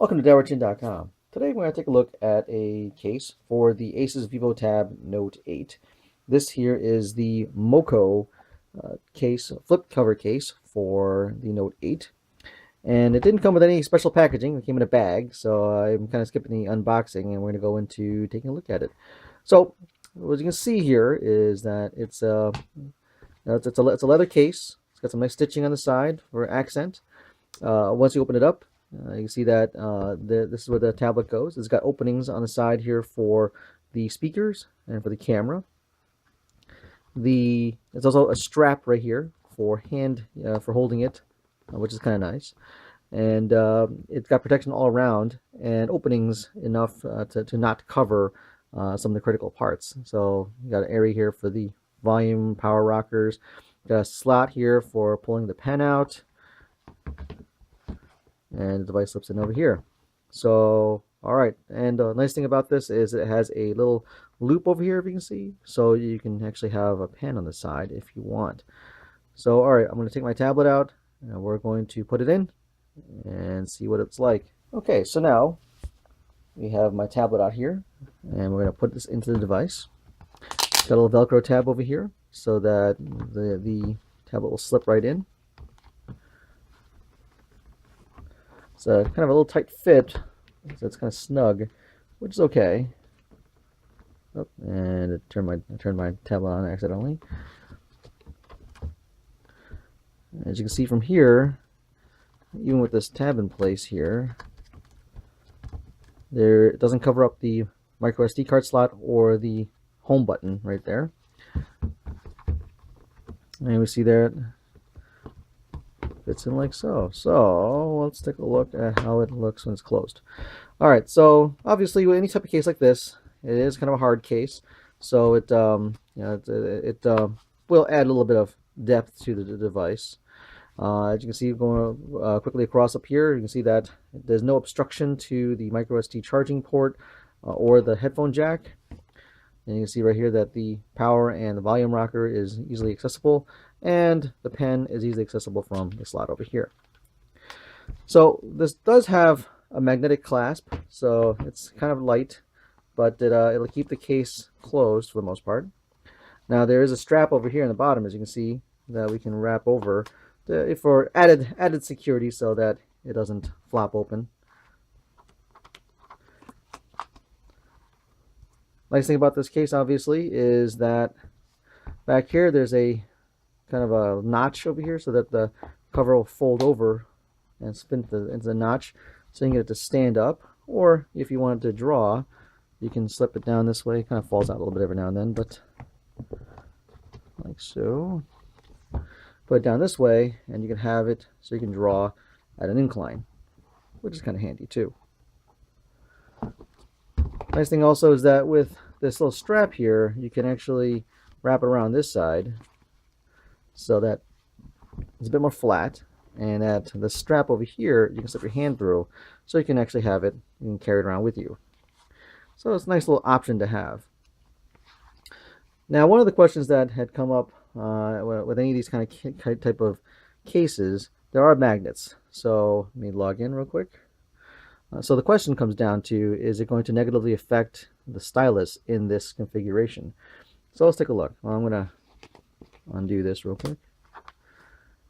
Welcome to DowerChin.com. Today we're going to take a look at a case for the Asus Vivotab Note 8. This here is the Moko case, flip cover case for the Note 8. And it didn't come with any special packaging. It came in a bag, so I'm kind of skipping the unboxing and we're going to go into taking a look at it. So what you can see here is that it's a leather case. It's got some nice stitching on the side for accent. Once you open it up, you can see that this is where the tablet goes. It's got openings on the side here for the speakers and for the camera. There's also a strap right here for for holding it, which is kind of nice. And it's got protection all around and openings enough to not cover some of the critical parts. So you got an area here for the volume power rockers. Got a slot here for pulling the pen out. And the device slips in over here. So, all right. And the nice thing about this is it has a little loop over here, if you can see. So you can actually have a pen on the side if you want. So, all right, I'm going to take my tablet out and we're going to put it in and see what it's like. Okay, so now we have my tablet out here and we're going to put this into the device. It's got a little Velcro tab over here so that the tablet will slip right in. It's a kind of a little tight fit, so it's kind of snug, which is okay. Oh, and I turned my tablet on accidentally. As you can see from here, even with this tab in place here, it doesn't cover up the micro SD card slot or the home button right there. And we see that fits in like so. So let's take a look at how it looks when it's closed. All right, so obviously with any type of case like this, it is kind of a hard case, so it will add a little bit of depth to the device. As you can see, going quickly across up here, you can see that there's no obstruction to the micro SD charging port or the headphone jack. And you can see right here that the power and the volume rocker is easily accessible, and the pen is easily accessible from the slot over here. So this does have a magnetic clasp, so it's kind of light, but it'll keep the case closed for the most part. Now there is a strap over here in the bottom, as you can see, that we can wrap over for added security so that it doesn't flop open. Nice thing about this case, obviously, is that back here there's a kind of a notch over here so that the cover will fold over and spin into the notch, so you can get it to stand up. Or if you want it to draw, you can slip it down this way. It kind of falls out a little bit every now and then, but like so. Put it down this way, and you can have it so you can draw at an incline, which is kind of handy too. Nice thing also is that with this little strap here, you can actually wrap it around this side so that it's a bit more flat, and at the strap over here you can slip your hand through so you can actually have it, you can carry it around with you. So it's a nice little option to have. Now, one of the questions that had come up with any of these kind of type of cases, there are magnets. So let me log in real quick. So the question comes down to, is it going to negatively affect the stylus in this configuration? So let's take a look. Well, I'm going to undo this real quick.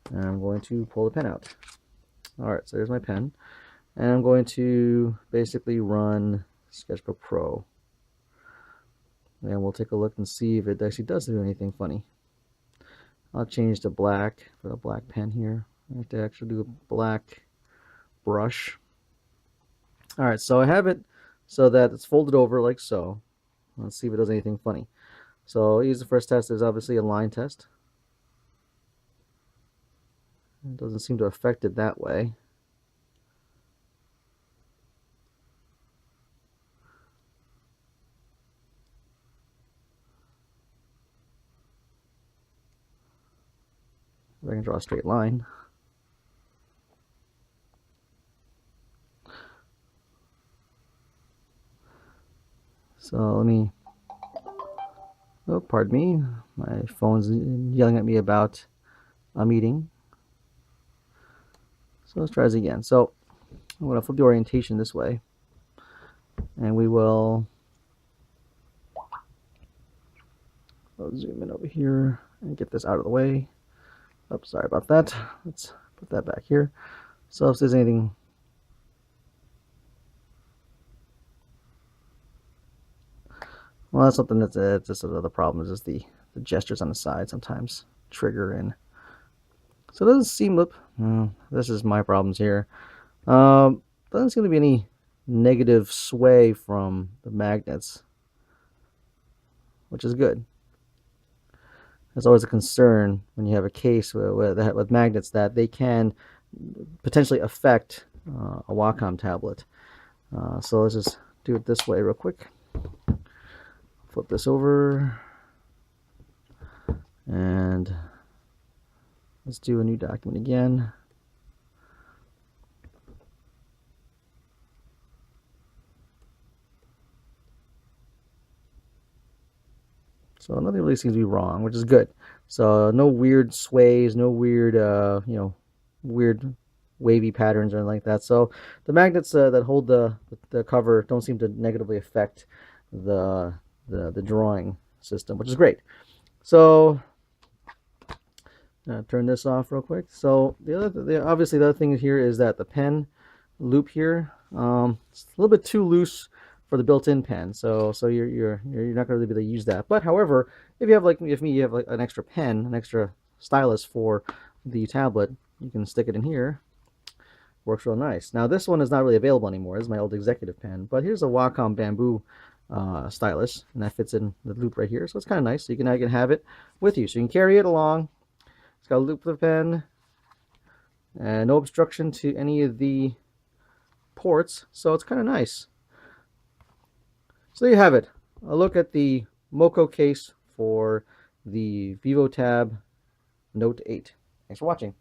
And I'm going to pull the pen out. Alright, so there's my pen. And I'm going to basically run Sketchbook Pro. And we'll take a look and see if it actually does do anything funny. I'll change to black for the black pen here. I have to actually do a black brush. Alright, so I have it so that it's folded over like so. Let's see if it does anything funny. So here's the first test. Is obviously a line test. It doesn't seem to affect it that way. If I can draw a straight line. So let me, oh, pardon me, my phone's yelling at me about a meeting. So let's try this again. So I'm going to flip the orientation this way, and we will zoom in over here and get this out of the way. Oh, sorry about that. Let's put that back here. So if there's anything, well, that's something that's just another problem, is the gestures on the side sometimes trigger in. So it doesn't seem, this is my problems here. Doesn't seem to be any negative sway from the magnets, which is good. There's always a concern when you have a case with magnets that they can potentially affect a Wacom tablet. So let's just do it this way real quick. Flip this over, and let's do a new document again. So nothing really seems to be wrong, which is good. So no weird sways, no weird, weird wavy patterns or anything like that. So the magnets that hold the cover don't seem to negatively affect the drawing system, which is great. So turn this off real quick. So obviously the other thing here is that the pen loop here, it's a little bit too loose for the built-in pen, so you're not going to be able to use that. But however, if you have, like me, you have like an extra pen, an extra stylus for the tablet, you can stick it in here. Works real nice. Now this one is not really available anymore. This is my old executive pen, but here's a Wacom bamboo stylus, and that fits in the loop right here, so it's kind of nice. So you can have it with you, so you can carry it along. It's got a loop for the pen, and no obstruction to any of the ports, so it's kind of nice. So there you have it. A look at the Moko case for the Vivotab Note 8. Thanks for watching.